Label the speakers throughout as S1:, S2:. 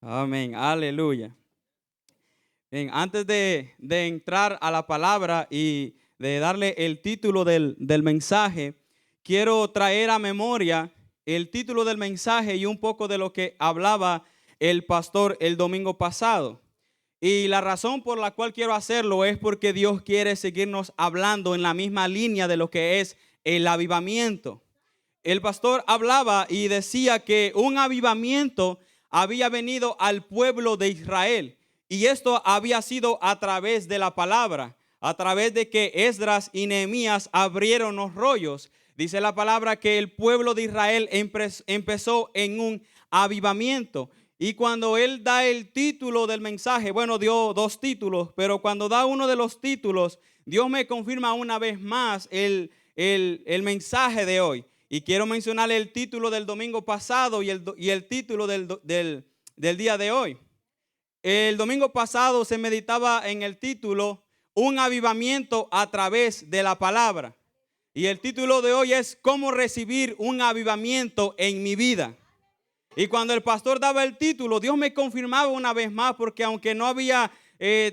S1: Amén, aleluya. Bien, antes de entrar a la palabra y de darle el título del mensaje, quiero traer a memoria el título del mensaje y un poco de lo que hablaba el pastor el domingo pasado. Y la razón por la cual quiero hacerlo es porque Dios quiere seguirnos hablando en la misma línea de lo que es el avivamiento. El pastor hablaba y decía que un avivamiento había venido al pueblo de Israel, y esto había sido a través de la palabra, a través de que Esdras y Nehemías abrieron los rollos. Dice la palabra que el pueblo de Israel empezó en un avivamiento. Y cuando él da el título del mensaje, bueno, dio dos títulos, pero cuando da uno de los títulos, Dios me confirma una vez más el mensaje de hoy. Y quiero mencionar el título del domingo pasado y el título del día de hoy. El domingo pasado se meditaba en el título Un avivamiento a través de la palabra. Y el título de hoy es ¿Cómo recibir un avivamiento en mi vida? Y cuando el pastor daba el título, Dios me confirmaba una vez más, porque aunque no había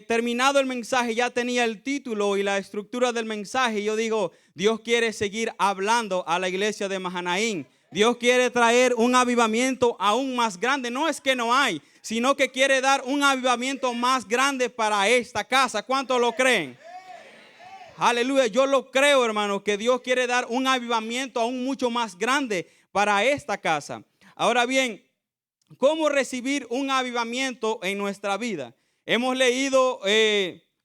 S1: terminado el mensaje, ya tenía el título y la estructura del mensaje. Y yo digo, Dios quiere seguir hablando a la iglesia de Mahanaim. Dios quiere traer un avivamiento aún más grande. No es que no hay, sino que quiere dar un avivamiento más grande para esta casa. ¿Cuántos lo creen? Aleluya, yo lo creo, hermano, que Dios quiere dar un avivamiento aún mucho más grande para esta casa. Ahora bien, ¿cómo recibir un avivamiento en nuestra vida? Hemos leído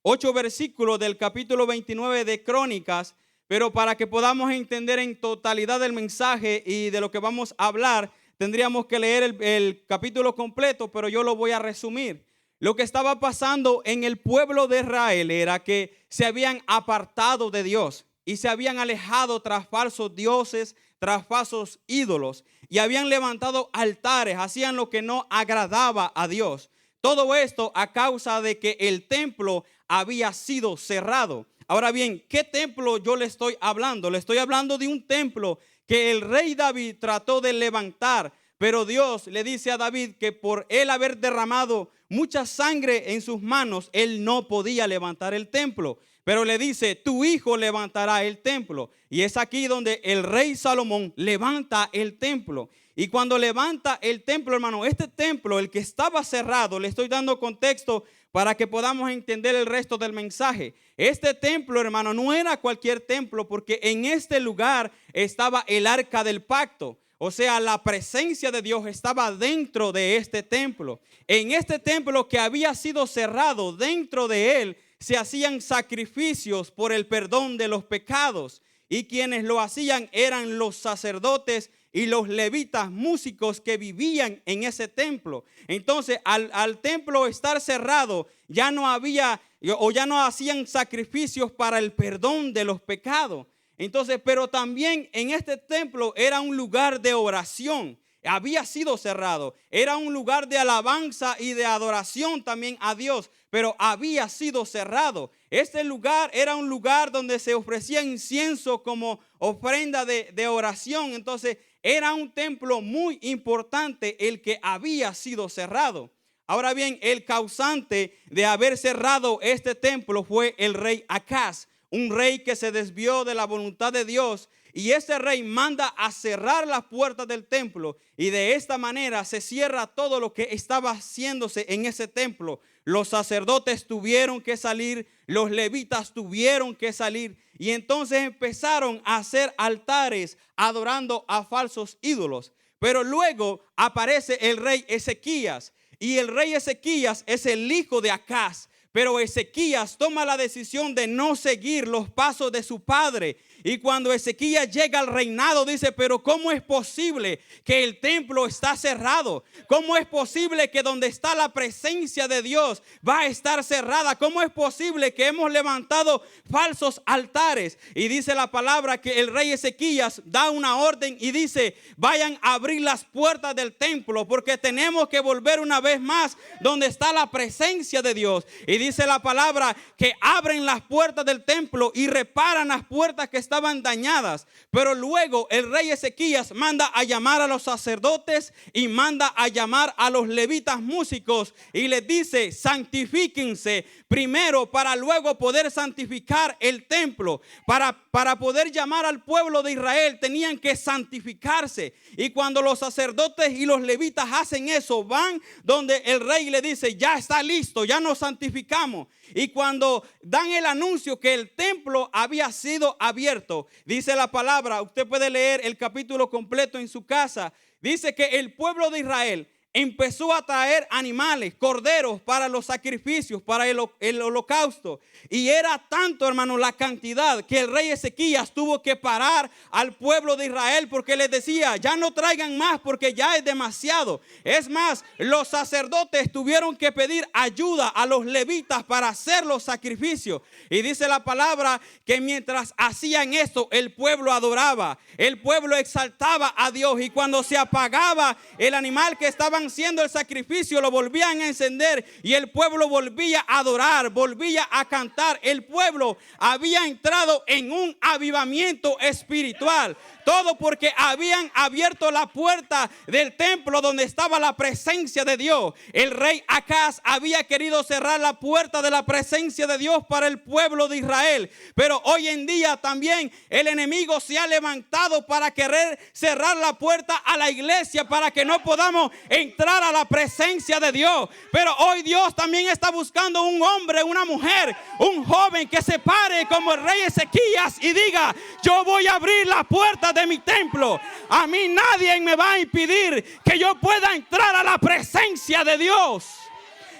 S1: 8 versículos del capítulo 29 de Crónicas, pero para que podamos entender en totalidad el mensaje y de lo que vamos a hablar, tendríamos que leer el capítulo completo, pero yo lo voy a resumir. Lo que estaba pasando en el pueblo de Israel era que se habían apartado de Dios y se habían alejado tras falsos dioses, tras falsos ídolos, y habían levantado altares, hacían lo que no agradaba a Dios. Todo esto a causa de que el templo había sido cerrado. Ahora bien, ¿qué templo yo le estoy hablando? Le estoy hablando de un templo que el rey David trató de levantar, pero Dios le dice a David que por él haber derramado mucha sangre en sus manos, él no podía levantar el templo. Pero le dice, tu hijo levantará el templo. Y es aquí donde el rey Salomón levanta el templo. Y cuando levanta el templo, hermano, este templo, el que estaba cerrado, le estoy dando contexto para que podamos entender el resto del mensaje. Este templo, hermano, no era cualquier templo, porque en este lugar estaba el arca del pacto. O sea, la presencia de Dios estaba dentro de este templo. En este templo que había sido cerrado, dentro de él se hacían sacrificios por el perdón de los pecados. Y quienes lo hacían eran los sacerdotes y los levitas, músicos que vivían en ese templo. Entonces, al templo estar cerrado, ya no había o ya no hacían sacrificios para el perdón de los pecados. Entonces, pero también en este templo era un lugar de oración. Había sido cerrado. Era un lugar de alabanza y de adoración también a Dios, pero había sido cerrado. Este lugar era un lugar donde se ofrecía incienso como ofrenda de oración. Entonces, era un templo muy importante el que había sido cerrado. Ahora bien, el causante de haber cerrado este templo fue el rey Acaz, un rey que se desvió de la voluntad de Dios, y ese rey manda a cerrar las puertas del templo, y de esta manera se cierra todo lo que estaba haciéndose en ese templo. Los sacerdotes tuvieron que salir, los levitas tuvieron que salir, y entonces empezaron a hacer altares adorando a falsos ídolos. Pero luego aparece el rey Ezequías, y el rey Ezequías es el hijo de Acaz. Pero Ezequías toma la decisión de no seguir los pasos de su padre. Y cuando Ezequías llega al reinado, dice, pero ¿cómo es posible que el templo está cerrado? ¿Cómo es posible que donde está la presencia de Dios va a estar cerrada? ¿Cómo es posible que hemos levantado falsos altares? Y dice la palabra que el rey Ezequías da una orden y dice, vayan a abrir las puertas del templo, porque tenemos que volver una vez más donde está la presencia de Dios. Y dice la palabra que abren las puertas del templo y reparan las puertas que estaban dañadas. Pero luego el rey Ezequías manda a llamar a los sacerdotes y manda a llamar a los levitas músicos y les dice: santifíquense primero para luego poder santificar el templo. Para poder llamar al pueblo de Israel tenían que santificarse. Y cuando los sacerdotes y los levitas hacen eso, van donde el rey le dice: ya está listo, ya nos santificamos. Y cuando dan el anuncio que el templo había sido abierto, dice la palabra, usted puede leer el capítulo completo en su casa, dice que el pueblo de Israel empezó a traer animales, corderos para los sacrificios, para el holocausto. Y era tanto, hermano, la cantidad que el rey Ezequías tuvo que parar al pueblo de Israel porque les decía: ya no traigan más porque ya es demasiado. Es más, los sacerdotes tuvieron que pedir ayuda a los levitas para hacer los sacrificios. Y dice la palabra que mientras hacían esto, el pueblo adoraba, el pueblo exaltaba a Dios. Y cuando se apagaba el animal que estaban haciendo el sacrificio, lo volvían a encender y el pueblo volvía a adorar, volvía a cantar. El pueblo había entrado en un avivamiento espiritual. Todo porque habían abierto la puerta del templo donde estaba la presencia de Dios. El rey Acaz había querido cerrar la puerta de la presencia de Dios para el pueblo de Israel. Pero hoy en día también el enemigo se ha levantado para querer cerrar la puerta a la iglesia para que no podamos entrar a la presencia de Dios. Pero hoy Dios también está buscando un hombre, una mujer, un joven que se pare como el rey Ezequías y diga: yo voy a abrir la puerta de mi templo. A mí nadie me va a impedir que yo pueda entrar a la presencia de Dios.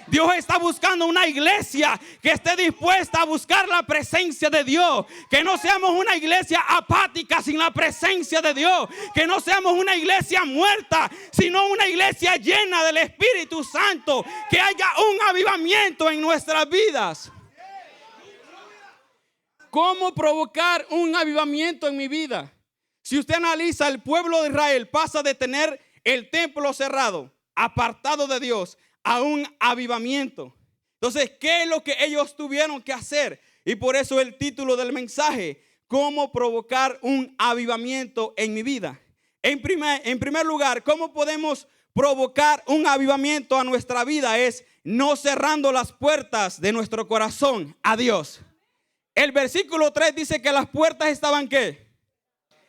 S1: Dios está buscando una iglesia que esté dispuesta a buscar la presencia de Dios. Que no seamos una iglesia apática sin la presencia de Dios. Que no seamos una iglesia muerta, sino una iglesia llena del Espíritu Santo. Que haya un avivamiento en nuestras vidas. ¿Cómo provocar un avivamiento en mi vida? Si usted analiza, el pueblo de Israel pasa de tener el templo cerrado, apartado de Dios, a un avivamiento. Entonces, ¿qué es lo que ellos tuvieron que hacer? Y por eso el título del mensaje: ¿cómo provocar un avivamiento en mi vida? En primer lugar, ¿cómo podemos provocar un avivamiento a nuestra vida? Es no cerrando las puertas de nuestro corazón a Dios. El versículo 3 dice que las puertas estaban ¿qué?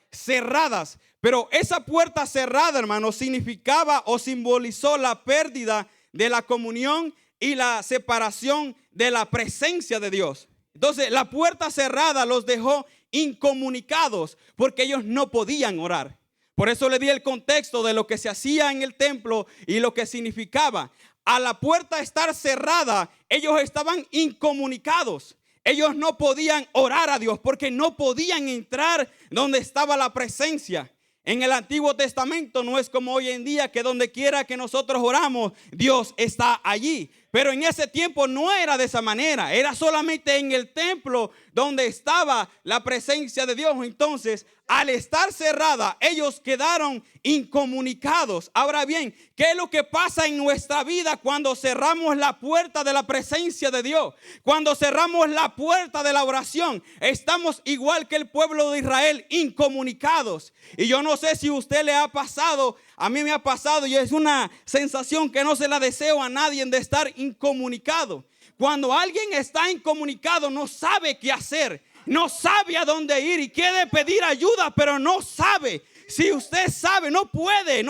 S1: Cerradas. Pero esa puerta cerrada, hermano, significaba o simbolizó la pérdida de la comunión y la separación de la presencia de Dios. Entonces, la puerta cerrada los dejó incomunicados porque ellos no podían orar. Por eso le di el contexto de lo que se hacía en el templo y lo que significaba. A la puerta estar cerrada, ellos estaban incomunicados. Ellos no podían orar a Dios porque no podían entrar donde estaba la presencia. En el Antiguo Testamento no es como hoy en día, que donde quiera que nosotros oramos, Dios está allí. Pero en ese tiempo no era de esa manera. Era solamente en el templo donde estaba la presencia de Dios. Entonces, al estar cerrada, ellos quedaron incomunicados. Ahora bien, ¿qué es lo que pasa en nuestra vida cuando cerramos la puerta de la presencia de Dios? Cuando cerramos la puerta de la oración, estamos igual que el pueblo de Israel, incomunicados. Y yo no sé si a usted le ha pasado, a mí me ha pasado, y es una sensación que no se la deseo a nadie, de estar incomunicado. Cuando alguien está incomunicado, no sabe qué hacer, no sabe a dónde ir y quiere pedir ayuda, pero no sabe. Si usted sabe, no puede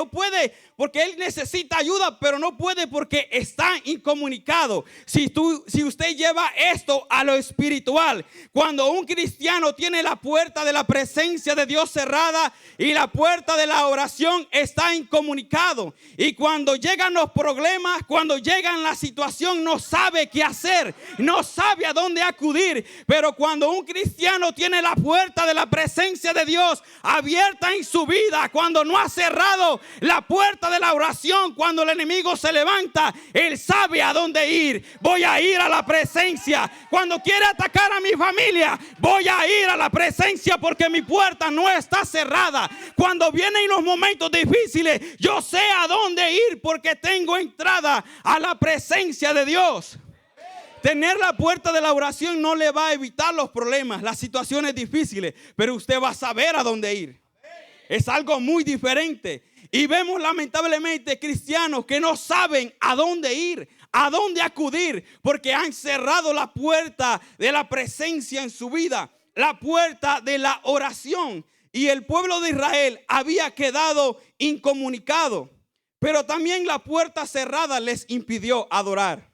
S1: porque él necesita ayuda, pero no puede porque está incomunicado. Si usted lleva esto a lo espiritual, cuando un cristiano tiene la puerta de la presencia de Dios cerrada y la puerta de la oración está incomunicado, y cuando llegan los problemas, cuando llegan la situación, no sabe qué hacer, no sabe a dónde acudir. Pero cuando un cristiano tiene la puerta de la presencia de Dios abierta en su vida, cuando no ha cerrado la puerta de la oración, cuando el enemigo se levanta, él sabe a dónde ir. Voy a ir a la presencia. Cuando quiere atacar a mi familia, voy a ir a la presencia porque mi puerta no está cerrada. Cuando vienen los momentos difíciles, yo sé a dónde ir porque tengo entrada a la presencia de Dios. Tener la puerta de la oración no le va a evitar los problemas, las situaciones difíciles, pero usted va a saber a dónde ir. Es algo muy diferente. Y vemos lamentablemente cristianos que no saben a dónde ir, a dónde acudir, porque han cerrado la puerta de la presencia en su vida, la puerta de la oración. Y el pueblo de Israel había quedado incomunicado, pero también la puerta cerrada les impidió adorar.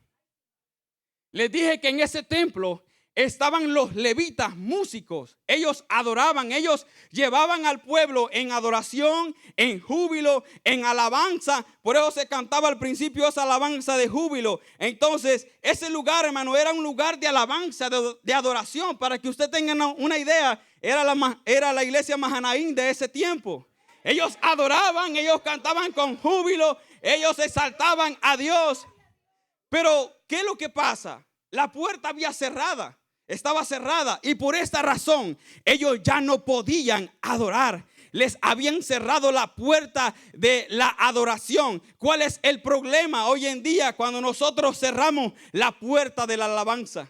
S1: Les dije que en ese templo estaban los levitas, músicos. Ellos adoraban, ellos llevaban al pueblo en adoración, en júbilo, en alabanza. Por eso se cantaba al principio esa alabanza de júbilo. Entonces, ese lugar, hermano, era un lugar de alabanza, de adoración. Para que usted tenga una idea, era la iglesia Mahanaim de ese tiempo. Ellos adoraban, ellos cantaban con júbilo, ellos exaltaban a Dios. Pero, ¿qué es lo que pasa? La puerta estaba cerrada y por esta razón ellos ya no podían adorar. Les habían cerrado la puerta de la adoración. ¿Cuál es el problema hoy en día cuando nosotros cerramos la puerta de la alabanza?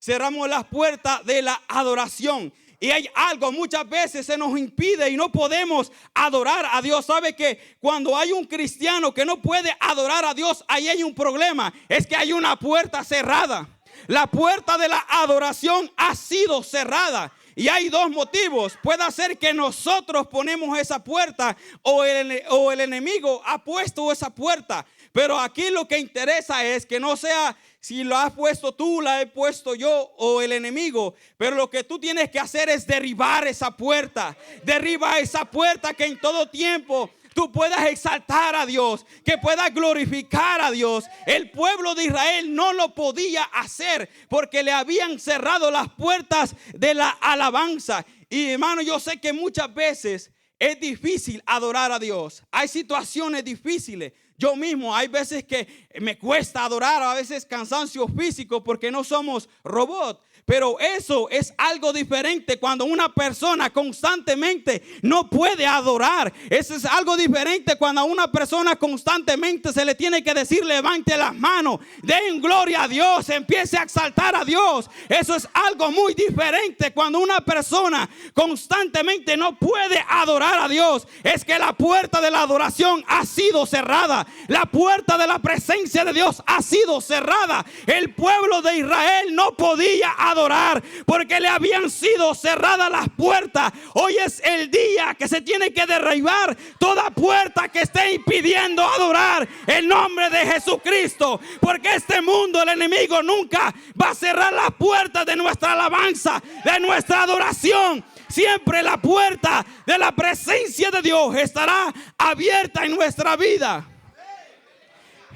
S1: Cerramos la puerta de la adoración. Y hay algo, muchas veces se nos impide y no podemos adorar a Dios. ¿Sabe que cuando hay un cristiano que no puede adorar a Dios, ahí hay un problema? Es que hay una puerta cerrada. La puerta de la adoración ha sido cerrada. Y hay dos motivos. Puede ser que nosotros ponemos esa puerta o el enemigo ha puesto esa puerta. Pero aquí lo que interesa es que no sea si lo has puesto tú, la he puesto yo o el enemigo. Pero lo que tú tienes que hacer es derribar esa puerta. Derriba esa puerta que en todo tiempo tú puedas exaltar a Dios, que puedas glorificar a Dios. El pueblo de Israel no lo podía hacer porque le habían cerrado las puertas de la alabanza. Y hermano, yo sé que muchas veces es difícil adorar a Dios. Hay situaciones difíciles. Yo mismo hay veces que me cuesta adorar, a veces cansancio físico porque no somos robots. Pero eso es algo diferente cuando una persona constantemente no puede adorar. Eso es algo diferente cuando a una persona constantemente se le tiene que decir levante las manos, den gloria a Dios, empiece a exaltar a Dios. Eso es algo muy diferente cuando una persona constantemente no puede adorar a Dios. Es que la puerta de la adoración ha sido cerrada. La puerta de la presencia de Dios ha sido cerrada. El pueblo de Israel no podía adorar porque le habían sido cerradas las puertas. Hoy es el día que se tiene que derribar toda puerta que esté impidiendo adorar el nombre de Jesucristo, porque este mundo, el enemigo, nunca va a cerrar las puertas de nuestra alabanza, de nuestra adoración. Siempre la puerta de la presencia de Dios estará abierta en nuestra vida.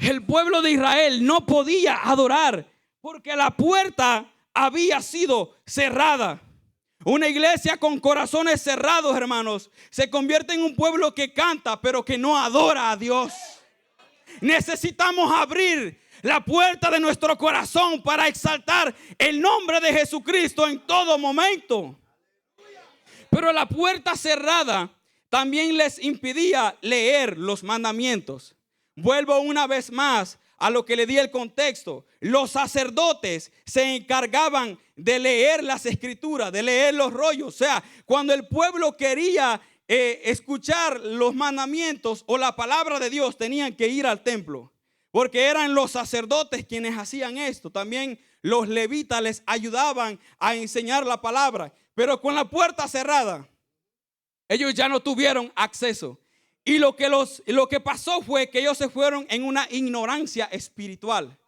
S1: El pueblo de Israel no podía adorar porque la puerta había sido cerrada. Una iglesia con corazones cerrados, hermanos, se convierte en un pueblo que canta, pero que no adora a Dios. Necesitamos abrir la puerta de nuestro corazón para exaltar el nombre de Jesucristo en todo momento. Pero la puerta cerrada también les impedía leer los mandamientos. Vuelvo una vez más a lo que le di el contexto. Los sacerdotes se encargaban de leer las escrituras, de leer los rollos. O sea, cuando el pueblo quería escuchar los mandamientos o la palabra de Dios, tenían que ir al templo, porque eran los sacerdotes quienes hacían esto. También los levitas les ayudaban a enseñar la palabra, pero con la puerta cerrada, ellos ya no tuvieron acceso. Y lo que pasó fue que ellos se fueron en una ignorancia espiritual,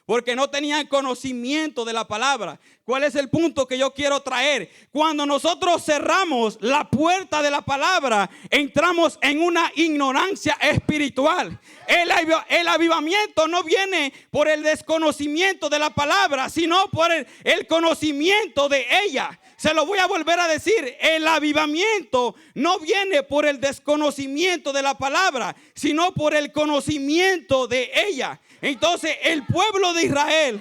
S1: porque no tenían conocimiento de la palabra. ¿Cuál es el punto que yo quiero traer? Cuando nosotros cerramos la puerta de la palabra, entramos en una ignorancia espiritual. El avivamiento no viene por el desconocimiento de la palabra, sino por el conocimiento de ella. Se lo voy a volver a decir, el avivamiento no viene por el desconocimiento de la palabra, sino por el conocimiento de ella. Entonces el pueblo de Israel,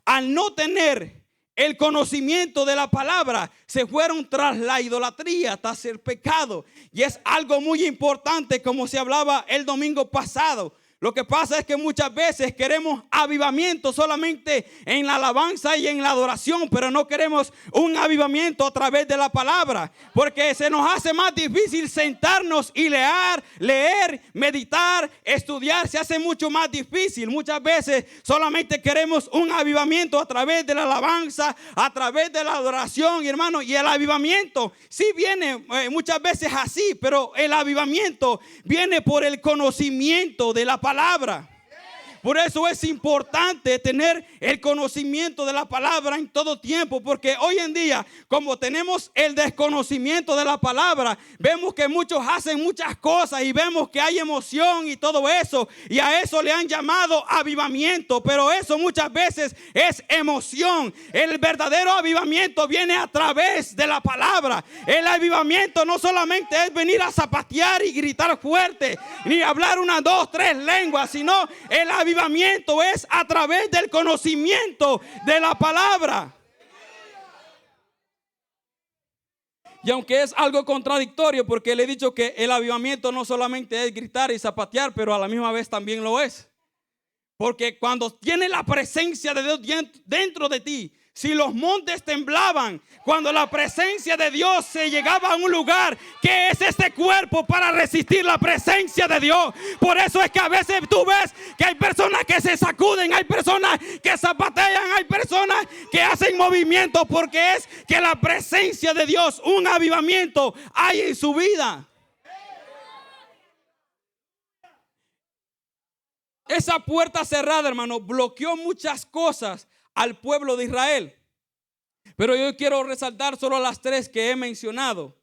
S1: al no tener el conocimiento de la palabra, se fueron tras la idolatría, tras el pecado. Y es algo muy importante, como se hablaba el domingo pasado. Lo que pasa es que muchas veces queremos avivamiento solamente en la alabanza y en la adoración, pero no queremos un avivamiento a través de la palabra, porque se nos hace más difícil sentarnos y leer, meditar, estudiar. Se hace mucho más difícil. Muchas veces solamente queremos un avivamiento a través de la alabanza, a través de la adoración, hermano. Y el avivamiento sí viene muchas veces así, pero el avivamiento viene por el conocimiento de la palabra. Por eso es importante tener el conocimiento de la palabra en todo tiempo, porque hoy en día, como tenemos el desconocimiento de la palabra, vemos que muchos hacen muchas cosas y vemos que hay emoción y todo eso, y a eso le han llamado avivamiento, pero eso muchas veces es emoción. El verdadero avivamiento viene a través de la palabra. El avivamiento no solamente es venir a zapatear y gritar fuerte, ni hablar 1, 2, 3 lenguas, sino el avivamiento es a través del conocimiento de la palabra. Y aunque es algo contradictorio, porque le he dicho que el avivamiento no solamente es gritar y zapatear, pero a la misma vez también lo es. Porque cuando tienes la presencia de Dios dentro de ti, si los montes temblaban, cuando la presencia de Dios se llegaba a un lugar, ¿qué es este cuerpo para resistir la presencia de Dios? Por eso es que a veces tú ves que hay personas que se sacuden, hay personas que zapatean, hay personas que hacen movimiento, porque es que la presencia de Dios, un avivamiento hay en su vida. Esa puerta cerrada, hermano, bloqueó muchas cosas al pueblo de Israel. Pero yo quiero resaltar solo las 3 que he mencionado: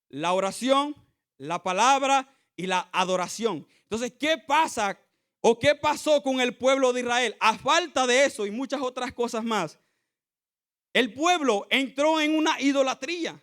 S1: la oración, la palabra y la adoración. Entonces, ¿qué pasa o qué pasó con el pueblo de Israel? A falta de eso y muchas otras cosas más, el pueblo entró en una idolatría.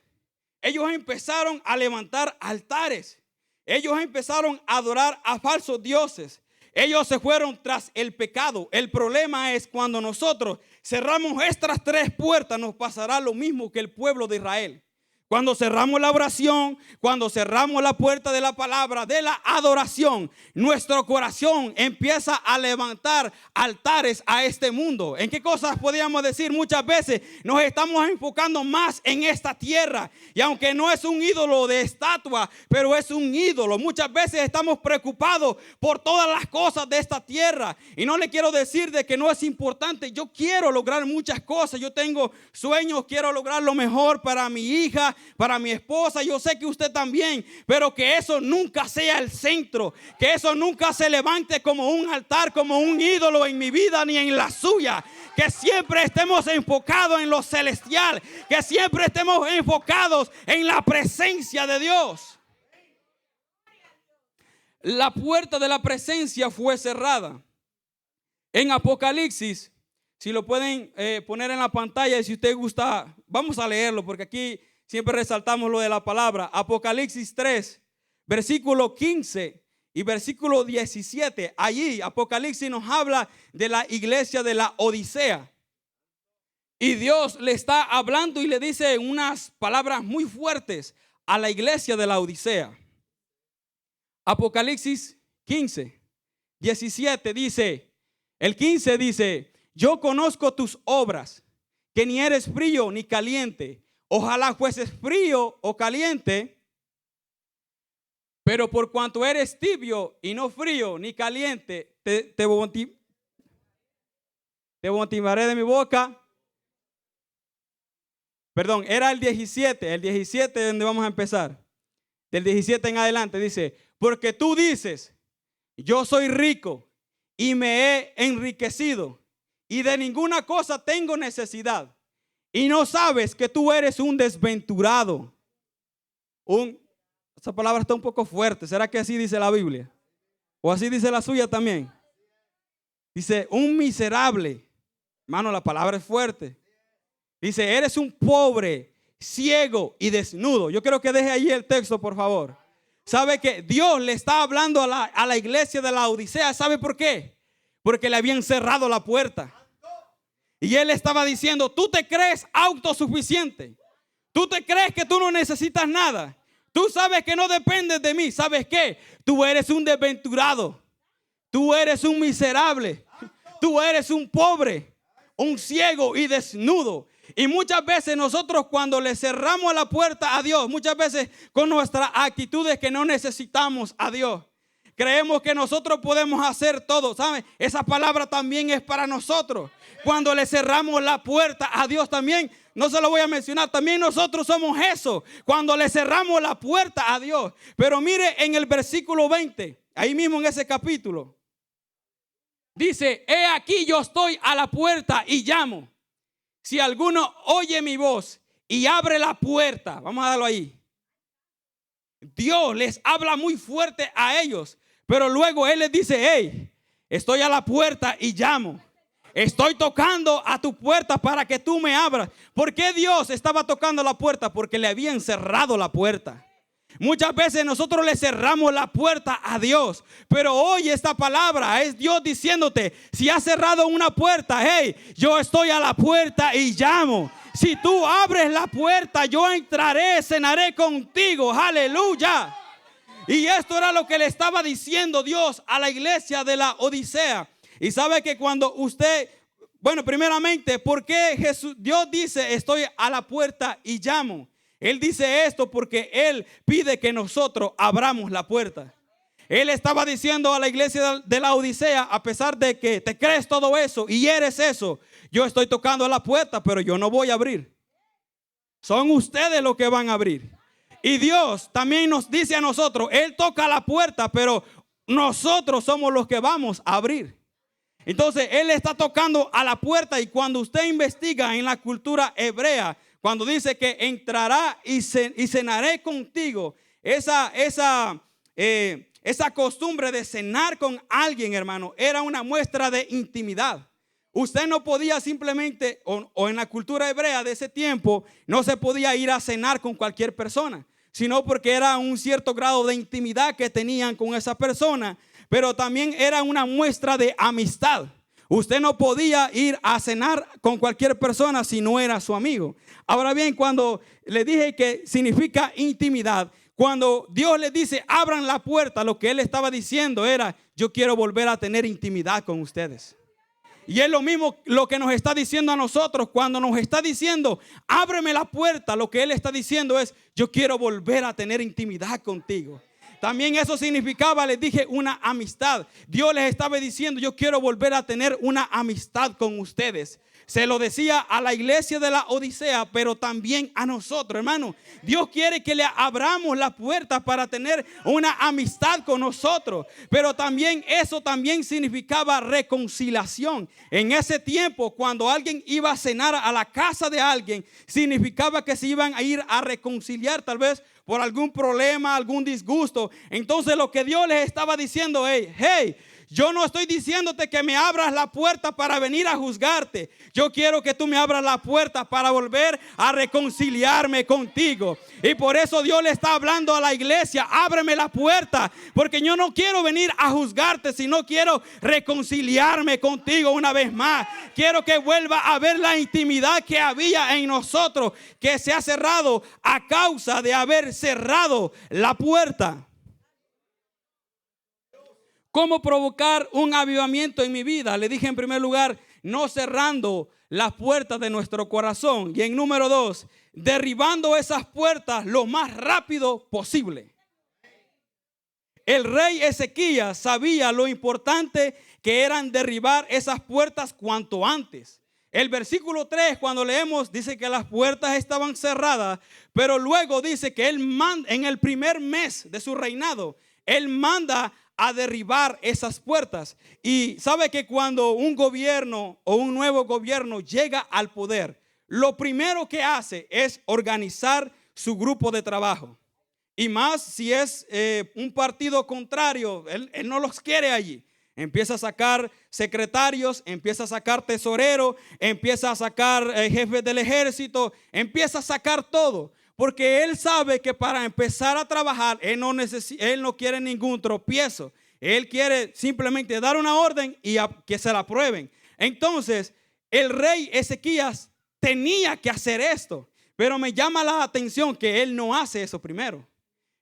S1: Ellos empezaron a levantar altares. Ellos empezaron a adorar a falsos dioses. Ellos se fueron tras el pecado. El problema es cuando nosotros cerramos estas 3 puertas, nos pasará lo mismo que el pueblo de Israel. Cuando cerramos la oración, cuando cerramos la puerta de la palabra, de la adoración, nuestro corazón empieza a levantar altares a este mundo. ¿En qué cosas podríamos decir? Muchas veces nos estamos enfocando más en esta tierra. Y aunque no es un ídolo de estatua, pero es un ídolo. Muchas veces estamos preocupados por todas las cosas de esta tierra. Y no le quiero decir de que no es importante. Yo quiero lograr muchas cosas. Yo tengo sueños, quiero lograr lo mejor para mi hija, para mi esposa. Yo sé que usted también, pero que eso nunca sea el centro, que eso nunca se levante como un altar, como un ídolo en mi vida ni en la suya. Que siempre estemos enfocados en lo celestial, que siempre estemos enfocados en la presencia de Dios. La puerta de la presencia fue cerrada. En Apocalipsis, si lo pueden poner en la pantalla, y si usted gusta, vamos a leerlo, porque aquí siempre resaltamos lo de la palabra. Apocalipsis 3, versículo 15 y versículo 17. Allí Apocalipsis nos habla de la iglesia de la Odisea. Y Dios le está hablando y le dice unas palabras muy fuertes a la iglesia de la Odisea. Apocalipsis 15, 17 dice, el 15 dice: yo conozco tus obras, que ni eres frío ni caliente. Ojalá fueses frío o caliente, pero por cuanto eres tibio y no frío ni caliente, te vomitaré de mi boca. Perdón, era el 17 donde vamos a empezar. Del 17 en adelante dice: porque tú dices, yo soy rico y me he enriquecido y de ninguna cosa tengo necesidad. Y no sabes que tú eres un desventurado. Esa palabra está un poco fuerte. ¿Será que así dice la Biblia? ¿O así dice la suya también? Dice, un miserable. Hermano, la palabra es fuerte. Dice, eres un pobre, ciego y desnudo. Yo quiero que deje ahí el texto, por favor. ¿Sabe que Dios le está hablando a la iglesia de la Odisea? ¿Sabe por qué? Porque le habían cerrado la puerta. Y él estaba diciendo, tú te crees autosuficiente. Tú te crees que tú no necesitas nada. Tú sabes que no dependes de mí. ¿Sabes qué? Tú eres un desventurado. Tú eres un miserable. Tú eres un pobre, un ciego y desnudo. Y muchas veces nosotros cuando le cerramos la puerta a Dios, muchas veces con nuestras actitudes que no necesitamos a Dios, creemos que nosotros podemos hacer todo, ¿saben? Esa palabra también es para nosotros. Cuando le cerramos la puerta a Dios también, no se lo voy a mencionar, también nosotros somos eso, cuando le cerramos la puerta a Dios. Pero mire en el versículo 20, ahí mismo en ese capítulo, dice, he aquí yo estoy a la puerta y llamo. Si alguno oye mi voz y abre la puerta, vamos a darlo ahí. Dios les habla muy fuerte a ellos, pero luego Él les dice, hey, estoy a la puerta y llamo. Estoy tocando a tu puerta para que tú me abras. ¿Por qué Dios estaba tocando la puerta? Porque le habían cerrado la puerta. Muchas veces nosotros le cerramos la puerta a Dios, pero hoy esta palabra es Dios diciéndote, si has cerrado una puerta, hey, yo estoy a la puerta y llamo. Si tú abres la puerta, yo entraré, cenaré contigo, aleluya. Y esto era lo que le estaba diciendo Dios a la iglesia de la Odisea. Y sabe que cuando usted, bueno, primeramente, ¿por qué Dios dice estoy a la puerta y llamo? Él dice esto porque Él pide que nosotros abramos la puerta. Él estaba diciendo a la iglesia de la Odisea, a pesar de que te crees todo eso y eres eso, yo estoy tocando a la puerta, pero yo no voy a abrir. Son ustedes los que van a abrir. Y Dios también nos dice a nosotros, Él toca la puerta, pero nosotros somos los que vamos a abrir. Entonces Él está tocando a la puerta, y cuando usted investiga en la cultura hebrea, cuando dice que entrará y cenaré contigo, esa costumbre de cenar con alguien, hermano, era una muestra de intimidad. Usted no podía simplemente, o en la cultura hebrea de ese tiempo, no se podía ir a cenar con cualquier persona, sino porque era un cierto grado de intimidad que tenían con esa persona, pero también era una muestra de amistad. Usted no podía ir a cenar con cualquier persona si no era su amigo. Ahora bien, cuando le dije que significa intimidad, cuando Dios le dice abran la puerta, lo que Él estaba diciendo era, yo quiero volver a tener intimidad con ustedes. Y es lo mismo lo que nos está diciendo a nosotros. Cuando nos está diciendo ábreme la puerta, lo que Él está diciendo es, yo quiero volver a tener intimidad contigo. También eso significaba, les dije, una amistad. Dios les estaba diciendo, yo quiero volver a tener una amistad con ustedes. Se lo decía a la iglesia de la Odisea, pero también a nosotros, hermano. Dios quiere que le abramos la puerta para tener una amistad con nosotros. Pero también eso también significaba reconciliación. En ese tiempo, cuando alguien iba a cenar a la casa de alguien, significaba que se iban a ir a reconciliar, tal vez por algún problema, algún disgusto. Entonces lo que Dios les estaba diciendo es, hey, yo no estoy diciéndote que me abras la puerta para venir a juzgarte. Yo quiero que tú me abras la puerta para volver a reconciliarme contigo. Y por eso Dios le está hablando a la iglesia, ábreme la puerta, porque yo no quiero venir a juzgarte, sino quiero reconciliarme contigo una vez más. Quiero que vuelva a ver la intimidad que había en nosotros, que se ha cerrado a causa de haber cerrado la puerta. ¿Cómo provocar un avivamiento en mi vida? Le dije en primer lugar, no cerrando las puertas de nuestro corazón. Y en número 2, derribando esas puertas lo más rápido posible. El rey Ezequías sabía lo importante que eran derribar esas puertas cuanto antes. El versículo 3, cuando leemos, dice que las puertas estaban cerradas, pero luego dice que él manda, en el primer mes de su reinado, él manda a derribar esas puertas. Y sabe que cuando un gobierno o un nuevo gobierno llega al poder, lo primero que hace es organizar su grupo de trabajo. Y más si es un partido contrario, él no los quiere allí. Empieza a sacar secretarios, empieza a sacar tesoreros, empieza a sacar jefes del ejército, empieza a sacar todo. Porque él sabe que para empezar a trabajar, él no quiere ningún tropiezo. Él quiere simplemente dar una orden y que se la aprueben. Entonces, el rey Ezequías tenía que hacer esto. Pero me llama la atención que él no hace eso primero.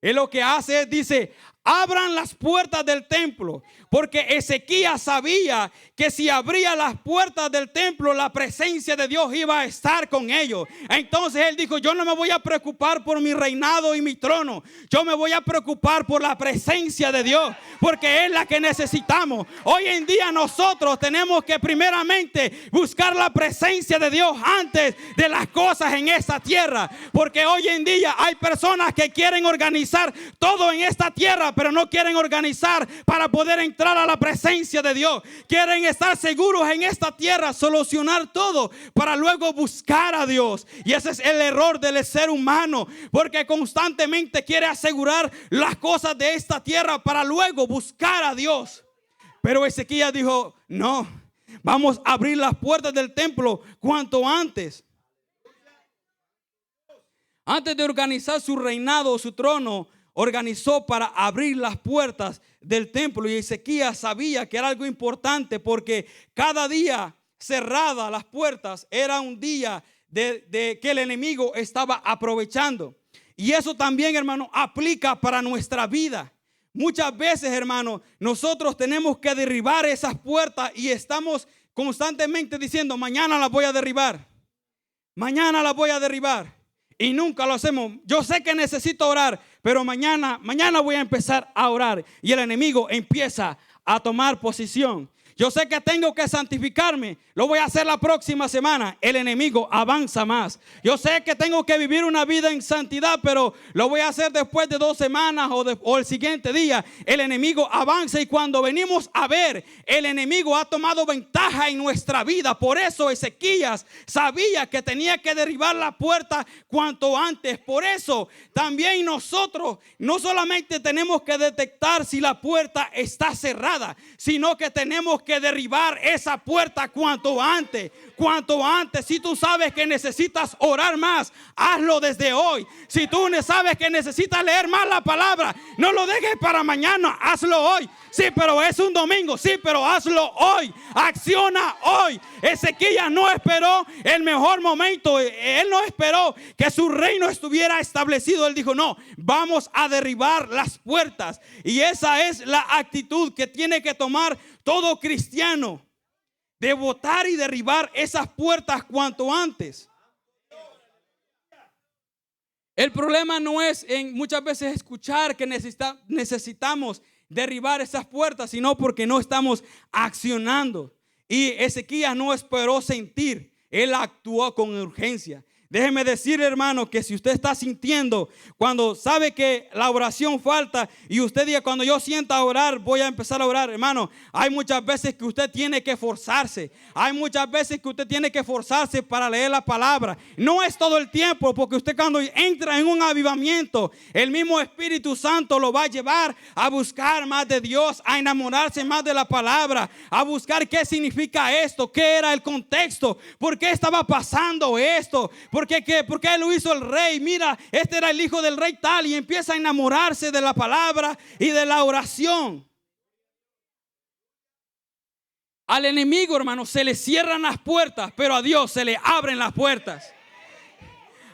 S1: Él lo que hace es, dice, abran las puertas del templo, porque Ezequías sabía que si abría las puertas del templo, la presencia de Dios iba a estar con ellos. Entonces él dijo, yo no me voy a preocupar por mi reinado y mi trono, yo me voy a preocupar por la presencia de Dios, porque es la que necesitamos. Hoy en día nosotros tenemos que primeramente buscar la presencia de Dios antes de las cosas en esta tierra, porque hoy en día hay personas que quieren organizar todo en esta tierra, pero no quieren organizar para poder entrar a la presencia de Dios. Quieren estar seguros en esta tierra, solucionar todo para luego buscar a Dios. Y ese es el error del ser humano, porque constantemente quiere asegurar las cosas de esta tierra para luego buscar a Dios. Pero Ezequías dijo, no, vamos a abrir las puertas del templo cuanto antes. Antes de organizar su reinado o su trono, organizó para abrir las puertas del templo. Y Ezequías sabía que era algo importante, porque cada día cerrada las puertas era un día de que el enemigo estaba aprovechando. Y eso también, hermano, aplica para nuestra vida. Muchas veces, hermano, nosotros tenemos que derribar esas puertas y estamos constantemente diciendo, mañana las voy a derribar, mañana las voy a derribar, y nunca lo hacemos. Yo sé que necesito orar, pero mañana voy a empezar a orar, y el enemigo empieza a tomar posición. Yo sé que tengo que santificarme, lo voy a hacer la próxima semana. El enemigo avanza más. Yo sé que tengo que vivir una vida en santidad, pero lo voy a hacer después de 2 semanas o el siguiente día. El enemigo avanza, y cuando venimos a ver, el enemigo ha tomado ventaja en nuestra vida. Por eso Ezequías sabía que tenía que derribar la puerta cuanto antes. Por eso también nosotros no solamente tenemos que detectar si la puerta está cerrada, sino que tenemos que derribar esa puerta cuanto antes. Cuanto antes. Si tú sabes que necesitas orar más, hazlo desde hoy. Si tú sabes que necesitas leer más la palabra, no lo dejes para mañana, hazlo hoy. Sí, pero es un domingo. Sí, pero hazlo hoy. Acciona hoy. Ezequías no esperó el mejor momento. Él no esperó que su reino estuviera establecido. Él dijo, no, vamos a derribar las puertas. Y esa es la actitud que tiene que tomar todo cristiano, de botar y derribar esas puertas cuanto antes. El problema no es en muchas veces escuchar que necesitamos derribar esas puertas, sino porque no estamos accionando. Y Ezequías no esperó sentir, él actuó con urgencia. Déjeme decir, hermano, que si usted está sintiendo, cuando sabe que la oración falta, y usted diga, cuando yo sienta orar, voy a empezar a orar, hermano, hay muchas veces que usted tiene que forzarse. Hay muchas veces que usted tiene que forzarse para leer la palabra. No es todo el tiempo, porque usted cuando entra en un avivamiento, el mismo Espíritu Santo lo va a llevar a buscar más de Dios, a enamorarse más de la palabra, a buscar qué significa esto, qué era el contexto, por qué estaba pasando esto. ¿Por qué lo hizo el rey? Mira, este era el hijo del rey tal, y empieza a enamorarse de la palabra y de la oración. Al enemigo, hermano, se le cierran las puertas, pero a Dios se le abren las puertas.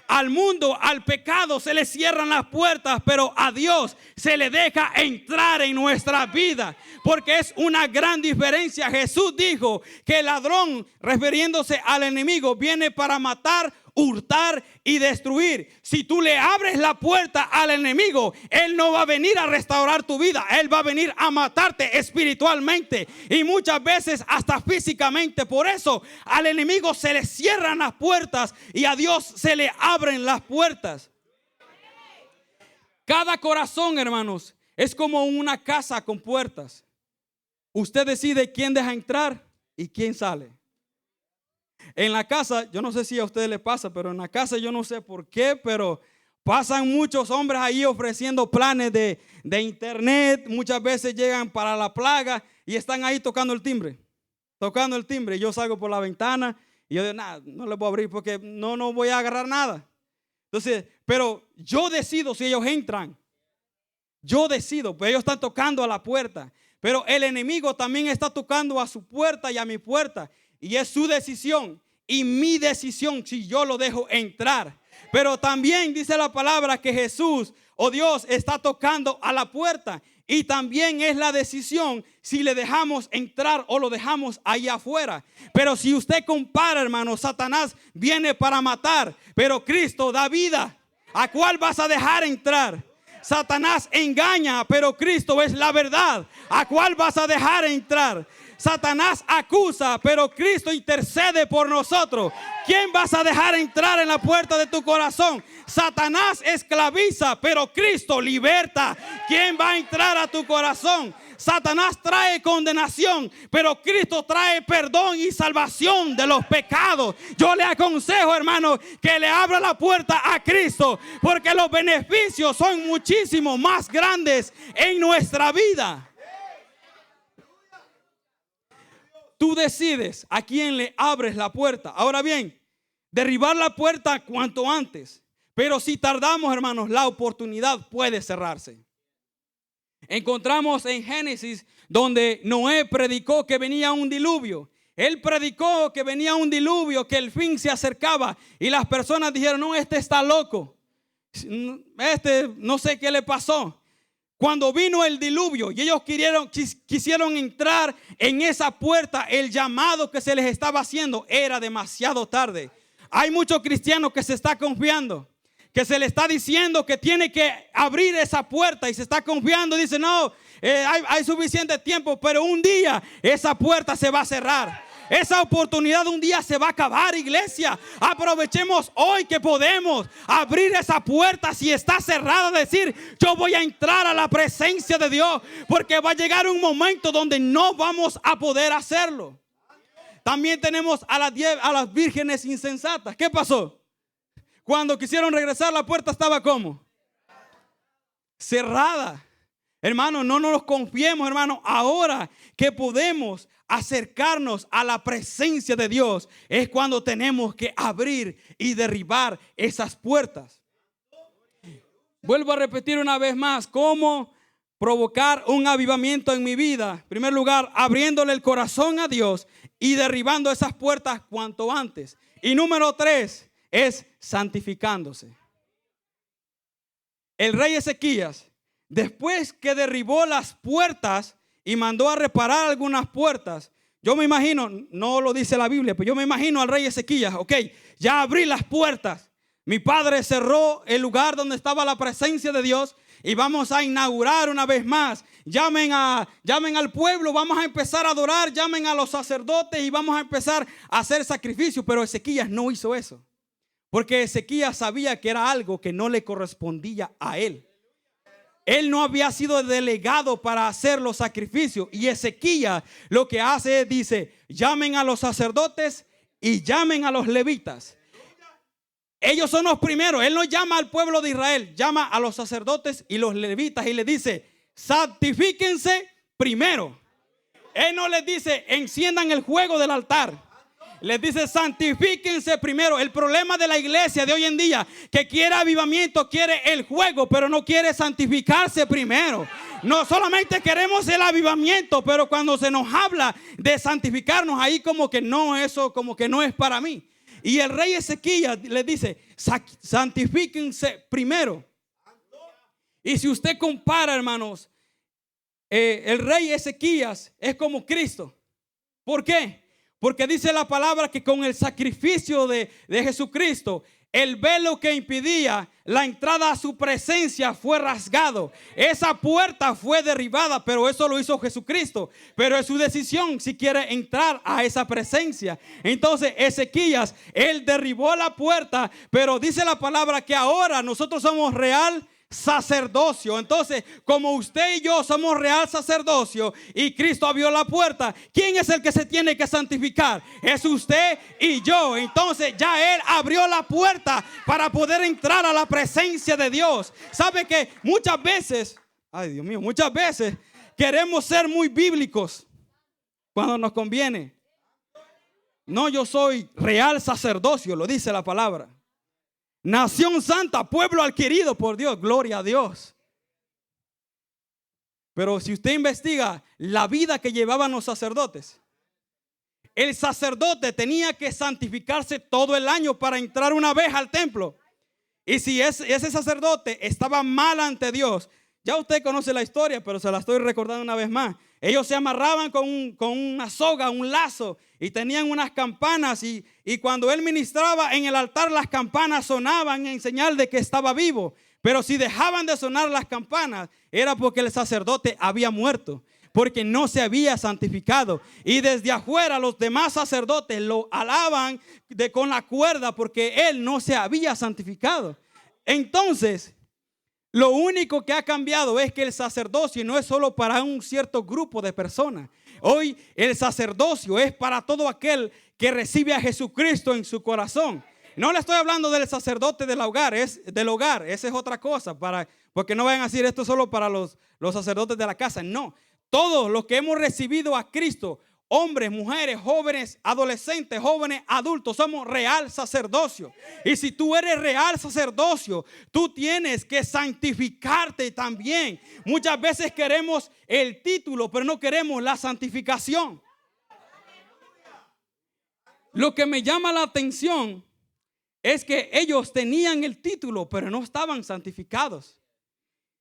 S1: Al mundo, al pecado se le cierran las puertas, pero a Dios se le deja entrar en nuestra vida, porque es una gran diferencia. Jesús dijo que el ladrón, refiriéndose al enemigo, viene para matar, hurtar y destruir. Si tú le abres la puerta al enemigo, él no va a venir a restaurar tu vida, él va a venir a matarte espiritualmente y muchas veces hasta físicamente. Por eso al enemigo se le cierran las puertas y a Dios se le abren las puertas. Cada corazón, hermanos, es como una casa con puertas. Usted decide quién deja entrar y quién sale. En la casa, yo no sé si a ustedes les pasa, pero en la casa yo no sé por qué, pero pasan muchos hombres ahí ofreciendo planes de internet. Muchas veces llegan para la plaga y están ahí tocando el timbre. Yo salgo por la ventana y yo digo, nada, no les voy a abrir porque no voy a agarrar nada. Entonces, pero yo decido si ellos entran. Yo decido, pues ellos están tocando a la puerta. Pero el enemigo también está tocando a su puerta y a mi puerta. Y es su decisión y mi decisión si yo lo dejo entrar. Pero también dice la palabra que Jesús o Dios está tocando a la puerta. Y también es la decisión si le dejamos entrar o lo dejamos ahí afuera. Pero si usted compara, hermano, Satanás viene para matar, pero Cristo da vida. ¿A cuál vas a dejar entrar? Satanás engaña, pero Cristo es la verdad. ¿A cuál vas a dejar entrar? Satanás acusa, pero Cristo intercede por nosotros. ¿Quién vas a dejar entrar en la puerta de tu corazón? Satanás esclaviza, pero Cristo liberta. ¿Quién va a entrar a tu corazón? Satanás trae condenación, pero Cristo trae perdón y salvación de los pecados. Yo le aconsejo, hermano, que le abra la puerta a Cristo, porque los beneficios son muchísimo más grandes en nuestra vida. Tú decides a quién le abres la puerta. Ahora bien, derribar la puerta cuanto antes. Pero si tardamos, hermanos, la oportunidad puede cerrarse. Encontramos en Génesis donde Noé predicó que venía un diluvio. Él predicó que venía un diluvio, que el fin se acercaba. Y las personas dijeron, no, este está loco. Este no sé qué le pasó. Cuando vino el diluvio y ellos quisieron entrar en esa puerta, el llamado que se les estaba haciendo era demasiado tarde. Hay muchos cristianos que se están confiando, que se le está diciendo que tiene que abrir esa puerta y se está confiando. Dice, no, hay suficiente tiempo, pero un día esa puerta se va a cerrar. Esa oportunidad un día se va a acabar, iglesia. Aprovechemos hoy que podemos abrir esa puerta. Si está cerrada, decir, yo voy a entrar a la presencia de Dios, porque va a llegar un momento donde no vamos a poder hacerlo. También tenemos a las vírgenes insensatas. ¿Qué pasó? Cuando quisieron regresar, la puerta estaba ¿cómo? Cerrada. Hermano, no nos confiemos, hermano. Ahora que podemos acercarnos a la presencia de Dios, es cuando tenemos que abrir y derribar esas puertas. Vuelvo a repetir una vez más, ¿cómo provocar un avivamiento en mi vida? En primer lugar, abriéndole el corazón a Dios y derribando esas puertas cuanto antes. Y número 3 es santificándose. El rey Ezequías, después que derribó las puertas y mandó a reparar algunas puertas, yo me imagino, no lo dice la Biblia, pero yo me imagino al rey Ezequías, ok, ya abrí las puertas. Mi padre cerró el lugar donde estaba la presencia de Dios y vamos a inaugurar una vez más. Llamen al pueblo, vamos a empezar a adorar, llamen a los sacerdotes y vamos a empezar a hacer sacrificios. Pero Ezequías no hizo eso, porque Ezequías sabía que era algo que no le correspondía a él. Él no había sido delegado para hacer los sacrificios. Y Ezequías lo que hace es, dice, llamen a los sacerdotes y llamen a los levitas. Ellos son los primeros. Él no llama al pueblo de Israel, llama a los sacerdotes y los levitas y les dice, santifíquense primero. Él no les dice, enciendan el fuego del altar. Les dice, santifíquense primero. El problema de la iglesia de hoy en día, que quiere avivamiento, quiere el fuego, pero no quiere santificarse primero. No solamente queremos el avivamiento, pero cuando se nos habla de santificarnos, ahí como que no, eso como que no es para mí. Y el rey Ezequías les dice, santifíquense primero. Y si usted compara, hermanos, el rey Ezequías es como Cristo. ¿Por qué? Porque dice la palabra que con el sacrificio de Jesucristo, el velo que impedía la entrada a su presencia fue rasgado. Esa puerta fue derribada, pero eso lo hizo Jesucristo. Pero es su decisión si quiere entrar a esa presencia. Entonces Ezequías, él derribó la puerta, pero dice la palabra que ahora nosotros somos real sacerdocio. Entonces, como usted y yo somos real sacerdocio y Cristo abrió la puerta, ¿quién es el que se tiene que santificar? Es usted y yo. Entonces ya Él abrió la puerta para poder entrar a la presencia de Dios. ¿Sabe que muchas veces, ay Dios mío, muchas veces queremos ser muy bíblicos cuando nos conviene? No, yo soy real sacerdocio, lo dice la palabra. Nación santa, pueblo adquirido por Dios, gloria a Dios. Pero si usted investiga la vida que llevaban los sacerdotes, el sacerdote tenía que santificarse todo el año para entrar una vez al templo. Y si ese sacerdote estaba mal ante Dios, Ya usted conoce la historia, pero se la estoy recordando una vez más. Ellos se amarraban con una soga, un lazo, y tenían unas campanas, y cuando él ministraba en el altar, las campanas sonaban en señal de que estaba vivo. Pero si dejaban de sonar las campanas, era porque el sacerdote había muerto, porque no se había santificado. Y desde afuera los demás sacerdotes lo alaban con la cuerda, porque él no se había santificado. Entonces, lo único que ha cambiado es que el sacerdocio no es solo para un cierto grupo de personas. Hoy el sacerdocio es para todo aquel que recibe a Jesucristo en su corazón. No le estoy hablando del sacerdote del hogar, esa es otra cosa, porque no vayan a decir esto solo para los sacerdotes de la casa. No, todos los que hemos recibido a Cristo, hombres, mujeres, jóvenes, adolescentes, jóvenes, adultos, somos real sacerdocio. Y si tú eres real sacerdocio, tú tienes que santificarte también. Muchas veces queremos el título, pero no queremos la santificación. Lo que me llama la atención es que ellos tenían el título, pero no estaban santificados.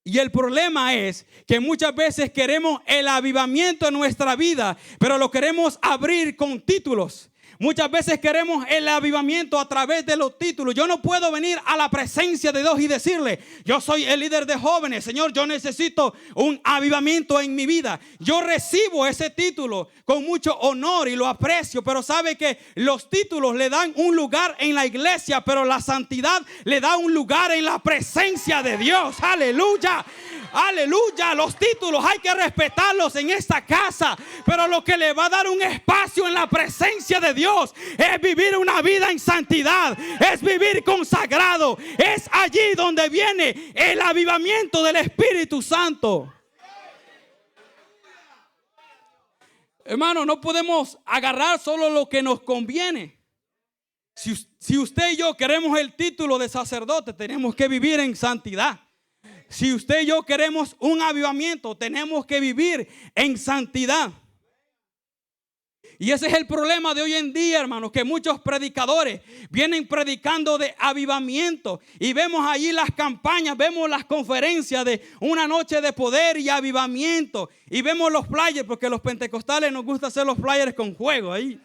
S1: Y el problema es que muchas veces queremos el avivamiento en nuestra vida, pero lo queremos abrir con títulos. Muchas veces queremos el avivamiento a través de los títulos. Yo no puedo venir a la presencia de Dios y decirle: yo soy el líder de jóvenes, Señor, yo necesito un avivamiento en mi vida. Yo recibo ese título con mucho honor y lo aprecio, pero sabe que los títulos le dan un lugar en la iglesia, pero la santidad le da un lugar en la presencia de Dios. Aleluya. Aleluya, los títulos hay que respetarlos en esta casa, pero lo que le va a dar un espacio en la presencia de Dios es vivir una vida en santidad, es vivir consagrado, es allí donde viene el avivamiento del Espíritu Santo. Hermano, no podemos agarrar solo lo que nos conviene. Si usted y yo queremos el título de sacerdote, tenemos que vivir en santidad. Si usted y yo queremos un avivamiento, tenemos que vivir en santidad. Y ese es el problema de hoy en día, hermanos, que muchos predicadores vienen predicando de avivamiento. Y vemos allí las campañas, vemos las conferencias de una noche de poder y avivamiento. Y vemos los flyers, porque los pentecostales nos gusta hacer los flyers con juego ahí.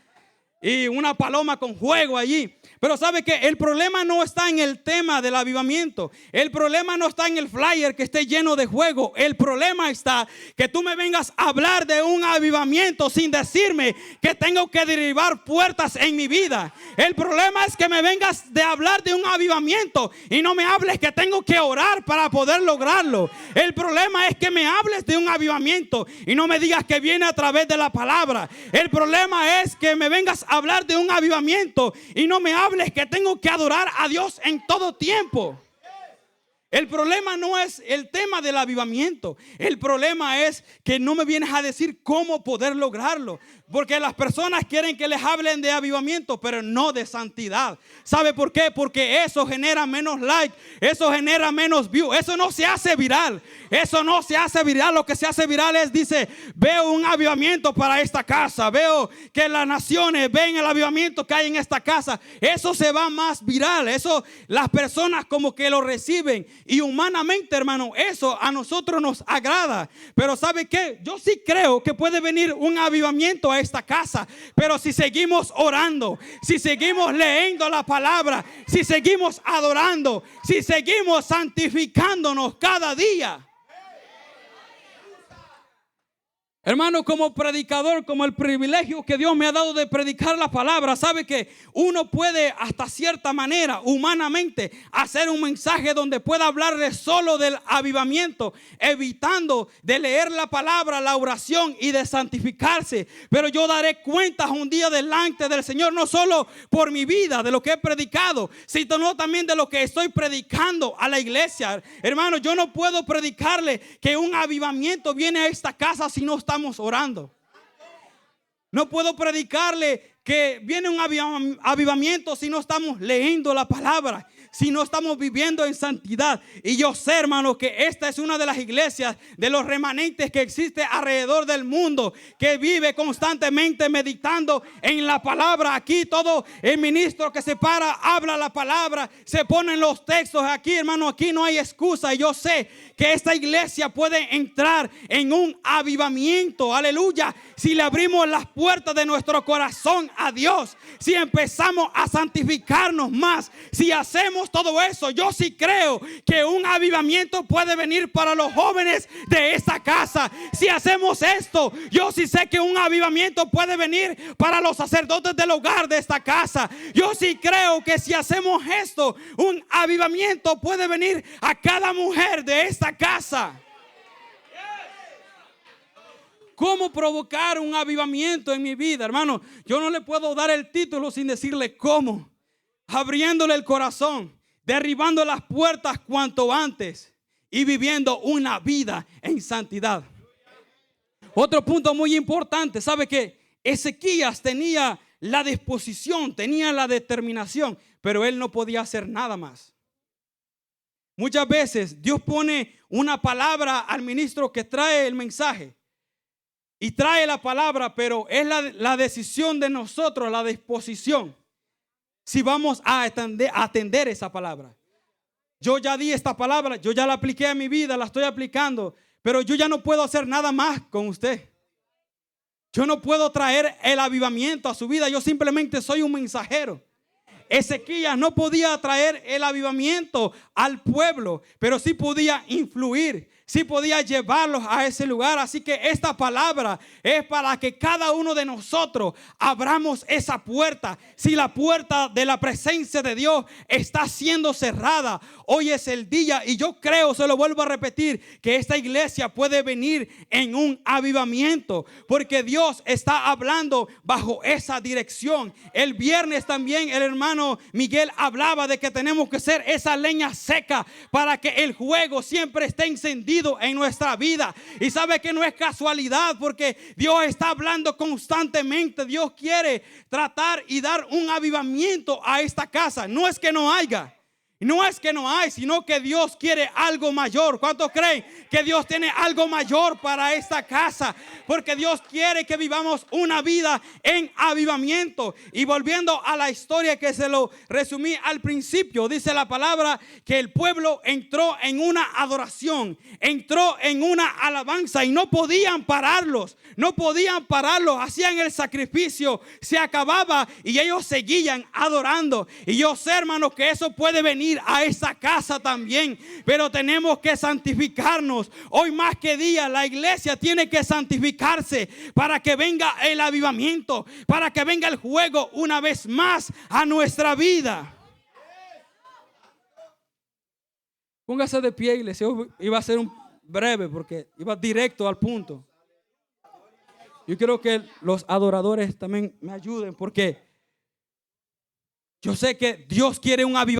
S1: Y una paloma con fuego allí. Pero sabe que el problema no está en el tema del avivamiento. El problema no está en el flyer que esté lleno de fuego. El problema está que tú me vengas a hablar de un avivamiento sin decirme que tengo que derribar puertas en mi vida. El problema es que me vengas a hablar de un avivamiento y no me hables que tengo que orar para poder lograrlo. El problema es que me hables de un avivamiento y no me digas que viene a través de la palabra. El problema es que me vengas a hablar de un avivamiento y no me hables que tengo que adorar a Dios en todo tiempo. El problema no es el tema del avivamiento. El problema es que no me vienes a decir cómo poder lograrlo. Porque las personas quieren que les hablen de avivamiento, pero no de santidad. ¿Sabe por qué? Porque eso genera menos like, eso genera menos view. Eso no se hace viral. Eso no se hace viral. Lo que se hace viral es, dice, veo un avivamiento para esta casa. Veo que las naciones ven el avivamiento que hay en esta casa. Eso se va más viral. Eso las personas como que lo reciben. Y humanamente, hermano, eso a nosotros nos agrada. Pero ¿sabe qué? Yo sí creo que puede venir un avivamiento a esta casa, pero si seguimos orando, si seguimos leyendo la palabra, si seguimos adorando, si seguimos santificándonos cada día. Hermano, como predicador, como el privilegio que Dios me ha dado de predicar la palabra, sabe que uno puede hasta cierta manera, humanamente, hacer un mensaje donde pueda hablarle solo del avivamiento, evitando de leer la palabra, la oración y de santificarse. Pero yo daré cuentas un día delante del Señor, no solo por mi vida, de lo que he predicado, sino también de lo que estoy predicando a la iglesia. Hermano, yo no puedo predicarle que un avivamiento viene a esta casa si no estamos orando. No puedo predicarle que viene un avivamiento si no estamos leyendo la palabra, si no estamos viviendo en santidad. Y yo sé, hermano, que esta es una de las iglesias de los remanentes que existe alrededor del mundo, que vive constantemente meditando en la palabra. Aquí todo el ministro que se para, habla la palabra, se ponen los textos aquí, hermano. Aquí no hay excusa. Y yo sé que esta iglesia puede entrar en un avivamiento, aleluya, si le abrimos las puertas de nuestro corazón a Dios, si empezamos a santificarnos más, si hacemos todo eso. Yo sí creo que un avivamiento puede venir para los jóvenes de esta casa. Si hacemos esto, yo sí sé que un avivamiento puede venir para los sacerdotes del hogar de esta casa. Yo sí creo que si hacemos esto, un avivamiento puede venir a cada mujer de esta casa. ¿Cómo provocar un avivamiento en mi vida, hermano? Yo no le puedo dar el título sin decirle cómo. Abriéndole el corazón, derribando las puertas cuanto antes y viviendo una vida en santidad. Otro punto muy importante, ¿sabe qué? Ezequías tenía la disposición, tenía la determinación, pero él no podía hacer nada más. Muchas veces Dios pone una palabra al ministro que trae el mensaje y trae la palabra, pero es la decisión de nosotros, la disposición, si vamos a atender esa palabra. Yo ya di esta palabra, yo ya la apliqué a mi vida, la estoy aplicando, pero yo ya no puedo hacer nada más con usted. Yo no puedo traer el avivamiento a su vida, yo simplemente soy un mensajero. Ezequías no podía traer el avivamiento al pueblo, pero sí podía influir, sí podía llevarlos a ese lugar. Así que esta palabra es para que cada uno de nosotros abramos esa puerta. Si la puerta de la presencia de Dios está siendo cerrada, hoy es el día. Y yo creo, se lo vuelvo a repetir, que esta iglesia puede venir en un avivamiento, porque Dios está hablando bajo esa dirección. El viernes también el hermano Miguel hablaba de que tenemos que ser esa leña seca para que el fuego siempre esté encendido en nuestra vida. Y sabe que no es casualidad, porque Dios está hablando constantemente. Dios quiere tratar y dar un avivamiento a esta casa. No es que no haya, no es que no hay, sino que Dios quiere algo mayor. ¿Cuántos creen que Dios tiene algo mayor para esta casa? Porque Dios quiere que vivamos una vida en avivamiento. Y volviendo a la historia que se lo resumí al principio, dice la palabra que el pueblo entró en una adoración, entró en una alabanza, y no podían pararlos, no podían pararlos. Hacían el sacrificio, se acababa y ellos seguían adorando. Y yo sé, hermanos, que eso puede venir a esa casa también, pero tenemos que santificarnos. Hoy más que día la iglesia tiene que santificarse para que venga el avivamiento, para que venga el fuego una vez más a nuestra vida. Póngase de pie, iglesia. Iba a ser un breve porque iba directo al punto. Yo quiero que los adoradores también me ayuden, porque yo sé que Dios quiere un avivamiento.